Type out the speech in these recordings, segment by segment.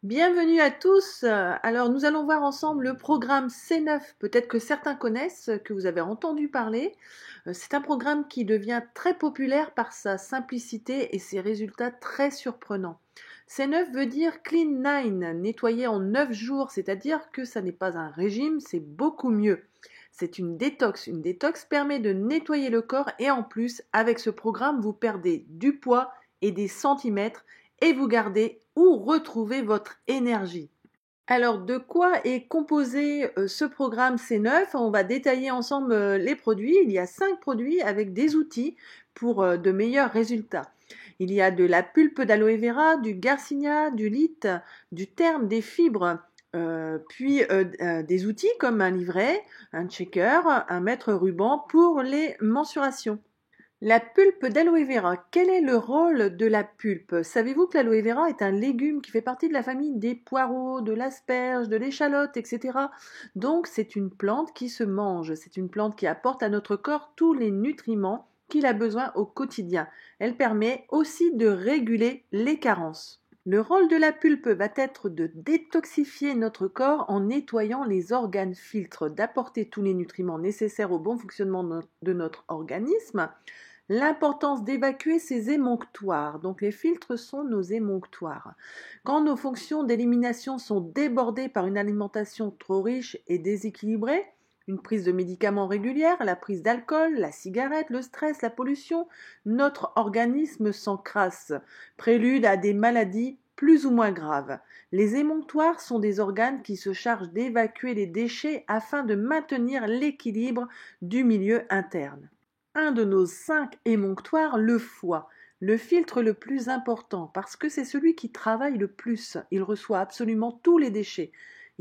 Bienvenue à tous. Alors nous allons voir ensemble le programme C9, peut-être que certains connaissent, que vous avez entendu parler. C'est un programme qui devient très populaire par sa simplicité et ses résultats très surprenants. C9 veut dire Clean 9, nettoyer en 9 jours, c'est-à-dire que ça n'est pas un régime, c'est beaucoup mieux. C'est une détox. Une détox permet de nettoyer le corps et en plus, avec ce programme, vous perdez du poids et des centimètres et vous gardez ou retrouvez votre énergie. Alors, de quoi est composé ce programme C9? On va détailler ensemble les produits. Il y a 5 produits avec des outils pour de meilleurs résultats. Il y a de la pulpe d'aloe vera, du garcinia, du lith, du terme, des fibres, puis des outils comme un livret, un checker, un mètre ruban pour les mensurations. La pulpe d'aloe vera, quel est le rôle de la pulpe? Savez-vous que l'aloe vera est un légume qui fait partie de la famille des poireaux, de l'asperge, de l'échalote, etc. Donc c'est une plante qui se mange, c'est une plante qui apporte à notre corps tous les nutriments qu'il a besoin au quotidien. Elle permet aussi de réguler les carences. Le rôle de la pulpe va être de détoxifier notre corps en nettoyant les organes filtres, d'apporter tous les nutriments nécessaires au bon fonctionnement de notre organisme. L'importance d'évacuer ces émonctoires. Donc les filtres sont nos émonctoires. Quand nos fonctions d'élimination sont débordées par une alimentation trop riche et déséquilibrée, une prise de médicaments régulière, la prise d'alcool, la cigarette, le stress, la pollution, notre organisme s'encrasse, prélude à des maladies plus ou moins graves. Les émonctoires sont des organes qui se chargent d'évacuer les déchets afin de maintenir l'équilibre du milieu interne. Un de nos 5 émonctoires, le foie, le filtre le plus important parce que c'est celui qui travaille le plus. Il reçoit absolument tous les déchets.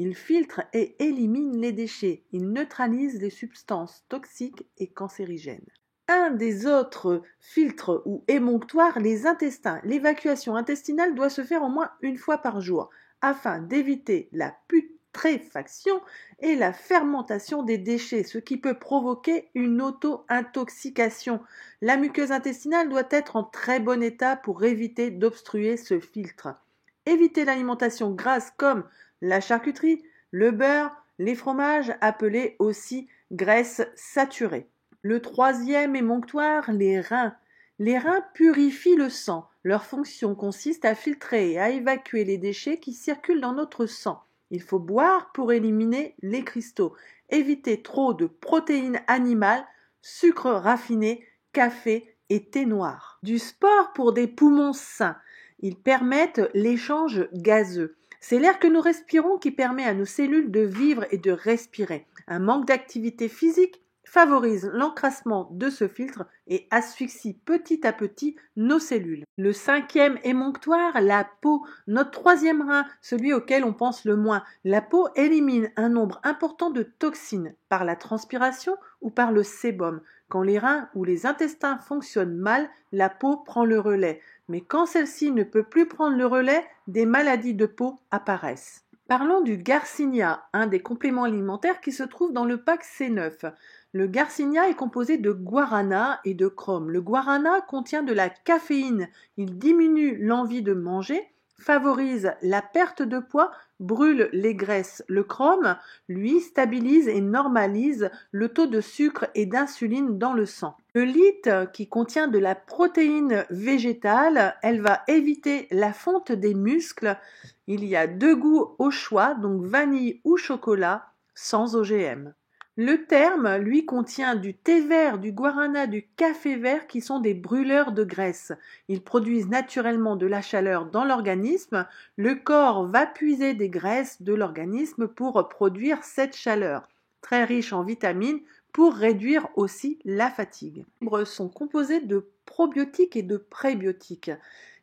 Il filtre et élimine les déchets. Il neutralise les substances toxiques et cancérigènes. Un des autres filtres ou émonctoires, les intestins. L'évacuation intestinale doit se faire au moins une fois par jour afin d'éviter la putréfaction et la fermentation des déchets, ce qui peut provoquer une auto-intoxication. La muqueuse intestinale doit être en très bon état pour éviter d'obstruer ce filtre. Éviter l'alimentation grasse comme la charcuterie, le beurre, les fromages, appelés aussi graisses saturées. Le troisième émonctoire, les reins. Les reins purifient le sang. Leur fonction consiste à filtrer et à évacuer les déchets qui circulent dans notre sang. Il faut boire pour éliminer les cristaux. Éviter trop de protéines animales, sucre raffiné, café et thé noir. Du sport pour des poumons sains. Ils permettent l'échange gazeux. C'est l'air que nous respirons qui permet à nos cellules de vivre et de respirer. Un manque d'activité physique favorise l'encrassement de ce filtre et asphyxie petit à petit nos cellules. Le 5e émonctoire, la peau, notre 3e rein, celui auquel on pense le moins. La peau élimine un nombre important de toxines par la transpiration ou par le sébum. Quand les reins ou les intestins fonctionnent mal, la peau prend le relais. Mais quand celle-ci ne peut plus prendre le relais, des maladies de peau apparaissent. Parlons du garcinia, un des compléments alimentaires qui se trouve dans le pack C9. Le garcinia est composé de guarana et de chrome. Le guarana contient de la caféine. Il diminue l'envie de manger, favorise la perte de poids, brûle les graisses. Le chrome, lui, stabilise et normalise le taux de sucre et d'insuline dans le sang. Le lith, qui contient de la protéine végétale, elle va éviter la fonte des muscles. Il y a 2 goûts au choix, donc vanille ou chocolat, sans OGM. Le terme, lui, contient du thé vert, du guarana, du café vert qui sont des brûleurs de graisse. Ils produisent naturellement de la chaleur dans l'organisme. Le corps va puiser des graisses de l'organisme pour produire cette chaleur, très riche en vitamines, pour réduire aussi la fatigue. Les fibres sont composées de probiotiques et de prébiotiques.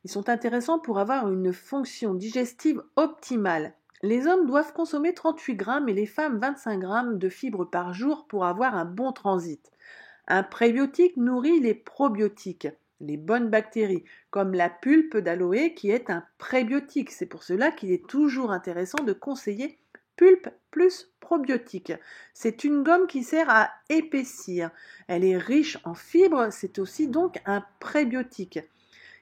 Ils sont intéressants pour avoir une fonction digestive optimale. Les hommes doivent consommer 38 grammes et les femmes 25 grammes de fibres par jour pour avoir un bon transit. Un prébiotique nourrit les probiotiques, les bonnes bactéries, comme la pulpe d'aloe qui est un prébiotique. C'est pour cela qu'il est toujours intéressant de conseiller pulpe plus probiotiques. C'est une gomme qui sert à épaissir. Elle est riche en fibres, c'est aussi donc un prébiotique.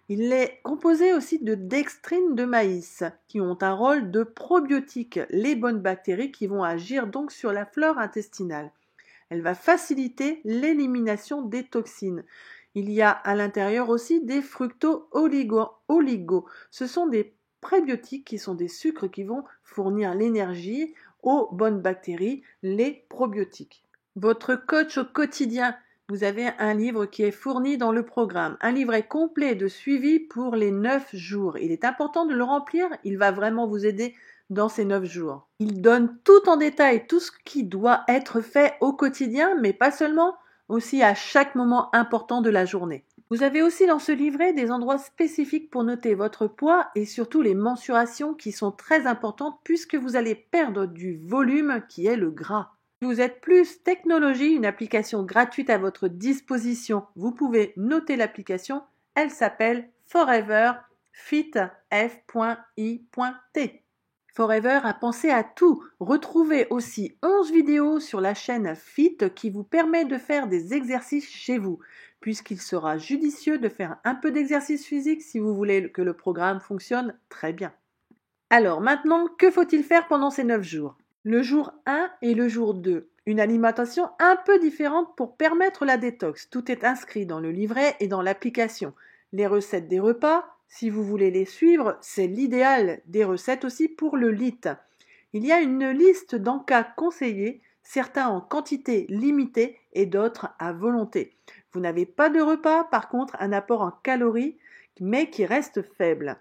Il est composé aussi de dextrine de maïs, qui ont un rôle de probiotique, les bonnes bactéries qui vont agir donc sur la flore intestinale. Elle va faciliter l'élimination des toxines. Il y a à l'intérieur aussi des fructo-oligo. Ce sont des prébiotiques qui sont des sucres qui vont fournir l'énergie aux bonnes bactéries, les probiotiques. Votre coach au quotidien, vous avez un livre qui est fourni dans le programme, un livret complet de suivi pour les 9 jours. Il est important de le remplir, il va vraiment vous aider dans ces 9 jours. Il donne tout en détail, tout ce qui doit être fait au quotidien, mais pas seulement, aussi à chaque moment important de la journée. Vous avez aussi dans ce livret des endroits spécifiques pour noter votre poids et surtout les mensurations qui sont très importantes puisque vous allez perdre du volume qui est le gras. Si vous êtes plus technologie, une application gratuite à votre disposition, vous pouvez noter l'application, elle s'appelle Forever Fit F.I.T. Forever a pensé à tout. Retrouvez aussi 11 vidéos sur la chaîne Fit qui vous permet de faire des exercices chez vous, puisqu'il sera judicieux de faire un peu d'exercice physique si vous voulez que le programme fonctionne très bien. Alors maintenant, que faut-il faire pendant ces 9 jours ? Le jour 1 et le jour 2. Une alimentation un peu différente pour permettre la détox. Tout est inscrit dans le livret et dans l'application. Les recettes des repas, si vous voulez les suivre, c'est l'idéal. Des recettes aussi pour le LIT. Il y a une liste d'encas conseillés, certains en quantité limitée et d'autres à volonté. Vous n'avez pas de repas, par contre un apport en calories, mais qui reste faible.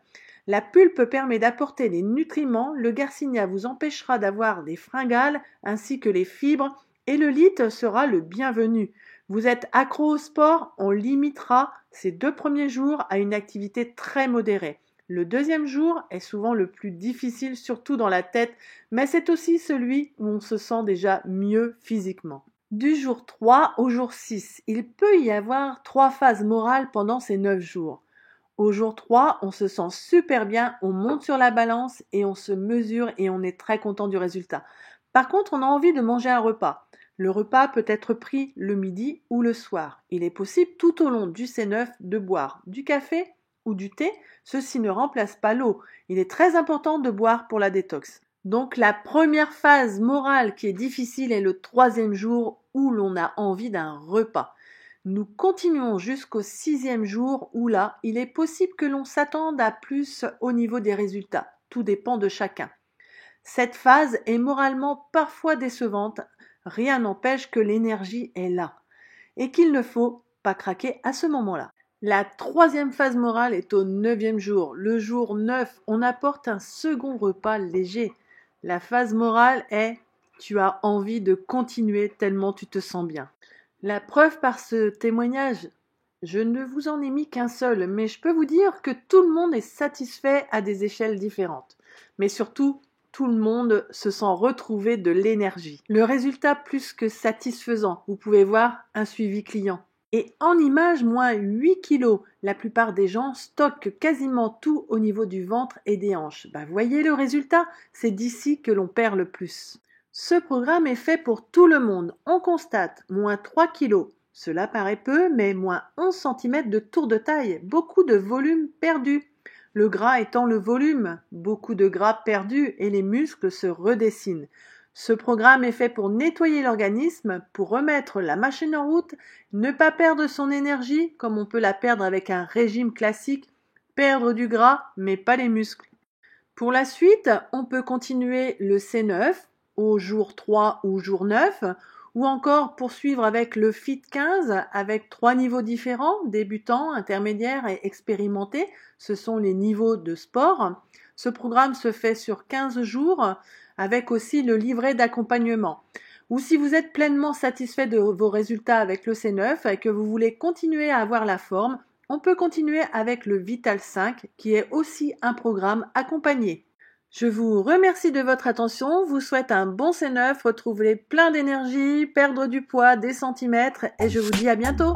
La pulpe permet d'apporter les nutriments, le garcinia vous empêchera d'avoir des fringales ainsi que les fibres et le LIT sera le bienvenu. Vous êtes accro au sport, on limitera ces 2 premiers jours à une activité très modérée. Le deuxième jour est souvent le plus difficile, surtout dans la tête, mais c'est aussi celui où on se sent déjà mieux physiquement. Du jour 3 au jour 6, il peut y avoir 3 phases morales pendant ces 9 jours. Au jour 3, on se sent super bien, on monte sur la balance et on se mesure et on est très content du résultat. Par contre, on a envie de manger un repas. Le repas peut être pris le midi ou le soir. Il est possible tout au long du C9 de boire du café ou du thé. Ceci ne remplace pas l'eau. Il est très important de boire pour la détox. Donc la première phase morale qui est difficile est le 3e jour où l'on a envie d'un repas. Nous continuons jusqu'au 6e jour où là, il est possible que l'on s'attende à plus au niveau des résultats. Tout dépend de chacun. Cette phase est moralement parfois décevante. Rien n'empêche que l'énergie est là et qu'il ne faut pas craquer à ce moment-là. La 3e phase morale est au 9e jour. Le jour 9, on apporte un second repas léger. La phase morale est « tu as envie de continuer tellement tu te sens bien ». La preuve par ce témoignage, je ne vous en ai mis qu'un seul, mais je peux vous dire que tout le monde est satisfait à des échelles différentes. Mais surtout, tout le monde se sent retrouver de l'énergie. Le résultat plus que satisfaisant, vous pouvez voir un suivi client. Et en image, moins 8 kilos. La plupart des gens stockent quasiment tout au niveau du ventre et des hanches. Voyez le résultat, c'est d'ici que l'on perd le plus. Ce programme est fait pour tout le monde. On constate moins 3 kilos. Cela paraît peu, mais moins 11 cm de tour de taille. Beaucoup de volume perdu. Le gras étant le volume, beaucoup de gras perdu et les muscles se redessinent. Ce programme est fait pour nettoyer l'organisme, pour remettre la machine en route, ne pas perdre son énergie comme on peut la perdre avec un régime classique, perdre du gras mais pas les muscles. Pour la suite, on peut continuer le C9 au jour 3 ou jour 9 ou encore poursuivre avec le Fit 15 avec 3 niveaux différents, débutants, intermédiaires et expérimentés. Ce sont les niveaux de sport. Ce programme se fait sur 15 jours avec aussi le livret d'accompagnement. Ou si vous êtes pleinement satisfait de vos résultats avec le C9 et que vous voulez continuer à avoir la forme, on peut continuer avec le Vital 5 qui est aussi un programme accompagné. Je vous remercie de votre attention, vous souhaite un bon C9, retrouver plein d'énergie, perdre du poids, des centimètres et je vous dis à bientôt.